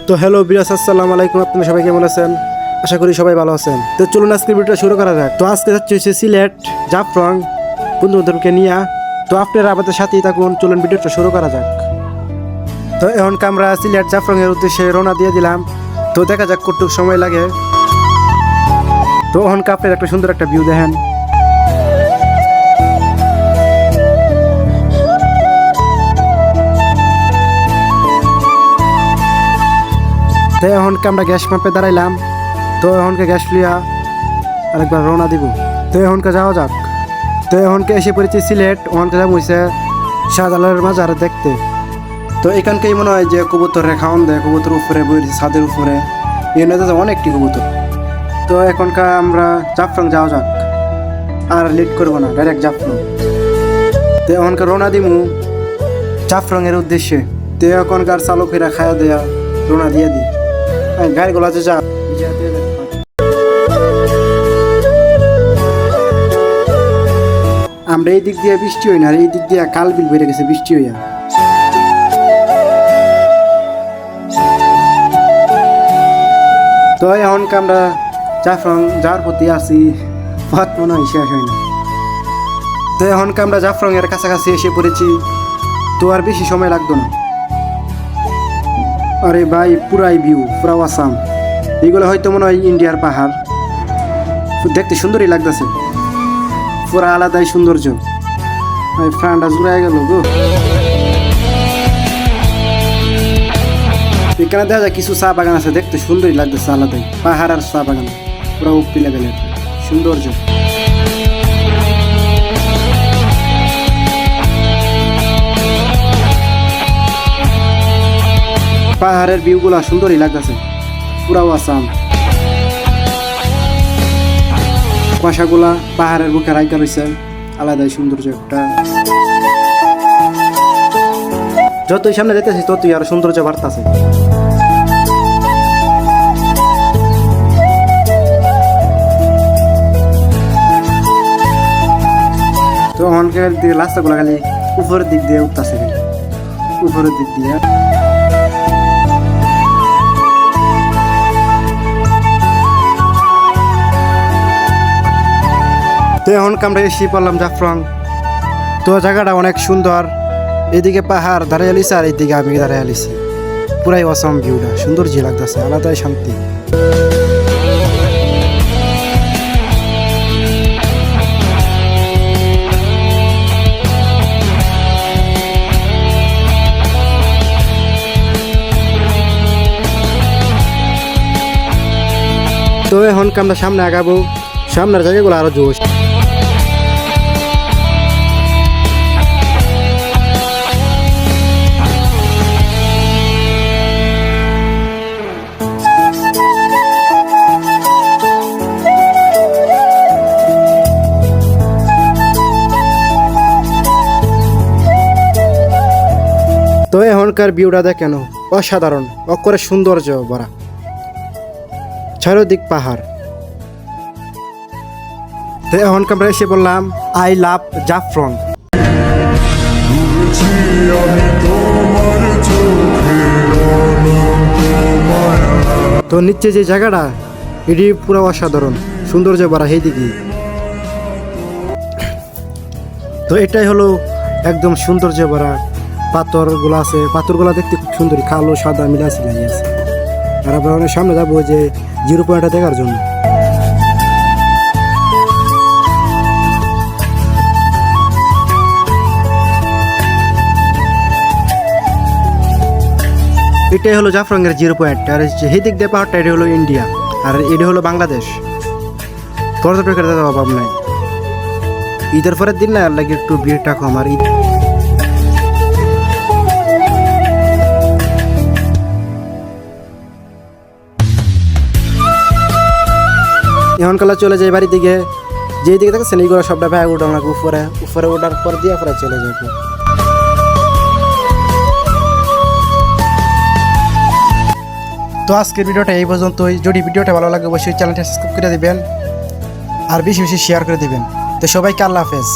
তো হ্যালো বিরাস, আসসালামু আলাইকুম। আপনারা সবাই কেমন আছেন? আশা করি সবাই ভালো আছেন। তো চলুন আজকে ভিডিওটা শুরু করা যাক। তো আজকে যাচ্ছি হচ্ছে সিলেট জাফলং বন্ধু বান্ধবকে নিয়ে। তো আপনারা আমাদের সাথেই থাকুন, চলুন ভিডিওটা শুরু করা যাক। তো এখন আমরা সিলেট জাফলং এর উদ্দেশ্যে রওনা দিয়ে দিলাম। তো দেখা যাক কতটুকু সময় লাগে। তো এখন আপনার একটা সুন্দর একটা ভিউ দেখেন। তো এখন আমরা গ্যাস পাম্পে দাঁড়াইলাম। তো এখনকে গ্যাস লিয়া আরেকবার রওনা দিব। তো এখনকে যাওয়া যাক। তো এখনকে এসে পড়েছি সিলেট। ওখানকে যাবো হয়েছে শাহজালালের মাজার দেখতে। তো এখানকেই মনে হয় যে কবুতরে খাওয়ান দেয়, কবুতর উপরে বইছি ছাদের উপরে, এখানে তো অনেকটি কবুতর। তো এখনকার আমরা জাফলং যাওয়া যাক, আর লেট করবো না, ডাইরেক্ট জাফলং। তো এখনকার রওনা দিমু জাফলং এর উদ্দেশ্যে। তো এখনকার চালকেরা খাওয়া দেয়া রওনা দিয়ে দিই। গাড়িগুলো আছে যা আমরা এই দিক দিয়ে বৃষ্টি হই না, আর এই দিক দিয়ে কাল বিল বেড়ে গেছে বৃষ্টি হইয়া। তো এখনকে আমরা জাফলং যাওয়ার প্রতি আছি, পথ মনে হয় শেষ হয় না। তো এখনকে আমরা জাফলং এর কাছাকাছি এসে পড়েছি। তো আর বেশি সময় লাগতো না। আরে ভাই, পুরাই ভিউ, পুরা আসাম। এইগুলো হয়তো মনে হয় ইন্ডিয়ার পাহাড়। দেখতে সুন্দরই লাগতেছে, পুরা আলাদাই সৌন্দর্য। ফ্রান্ডা জুড়াই গেল গো। এখানে দেখা যায় কিছু চা বাগান আছে, দেখতে সুন্দরই লাগতেছে, আলাদাই পাহাড় আর চা বাগান, পুরা উপি লেভেলের সৌন্দর্য। পাহাড়ের ভিউগুলা সুন্দরই লাগতেছে, পুরাও আসাম। কুয়াশাগুলা পাহাড়ের বুকে রাইকা রয়েছে, আলাদাই সৌন্দর্য একটা। যতই সামনে যেতেছি ততই আর সৌন্দর্য বাড়তেছে। তো অনকের দিকে রাস্তাগুলা খালি উপরের দিক দিয়ে উঠতেছে, উপরের দিক দিয়ে। তো এখন আমরা এসে পড়লাম জাফলং। তো জায়গাটা অনেক সুন্দর, এদিকে পাহাড় দাঁড়িয়ে আলিছে, আর এইদিকে আমি দাঁড়িয়ে আলিছি। পুরাই অসম ভিউটা, সুন্দর যে লাগতেছে, আলাদাই শান্তি। তো এখন আমরা সামনে আগাবো, সামনের জায়গাগুলো আরো জোশ। তো এখনকার ভিউটা দেখেন, অসাধারণ, অক্ষরে সৌন্দর্য ভরা, চারিদিক পাহাড়। তো এখন আমরা এসে বললাম আই লাভ জাফলং। তো নিচে যে জায়গাটা, এটি পুরো অসাধারণ সৌন্দর্য ভরা, সেই দিকে। তো এটাই হলো একদম সৌন্দর্য ভরা। পাথরগুলো আছে, পাথরগুলো দেখতে খুব সুন্দর, কালো সাদা মিলা সিলাই আছে। আর আমরা অনেক সামনে যাবো যে 0 পয়েন্টটা দেখার জন্য। এটাই হলো জাফলং এর 0 পয়েন্ট। আর সেই দিক দিয়ে পাহাড়টা, এটি হলো ইন্ডিয়া, আর এটি হলো বাংলাদেশ। পর্যটকের অভাব নাই। ঈদের পরের দিন না লাগে একটু ভিড়টা কম। আর এখনকালা চলে যায় বাড়ির দিকে। যেই দিকে দেখছেন এইগুলো সবটা ব্যাগ উঠানো লাগবে উপরে, উপরে ওঠার পর দিয়ে পরে চলে যাবে। তো আজকের ভিডিওটা এই পর্যন্তই। যদি ভিডিওটা ভালো লাগে অবশ্যই চ্যানেলটা সাবস্ক্রাইব করে দেবেন, আর বেশি বেশি শেয়ার করে দেবেন। তো সবাইকে আল্লাহ হাফেজ।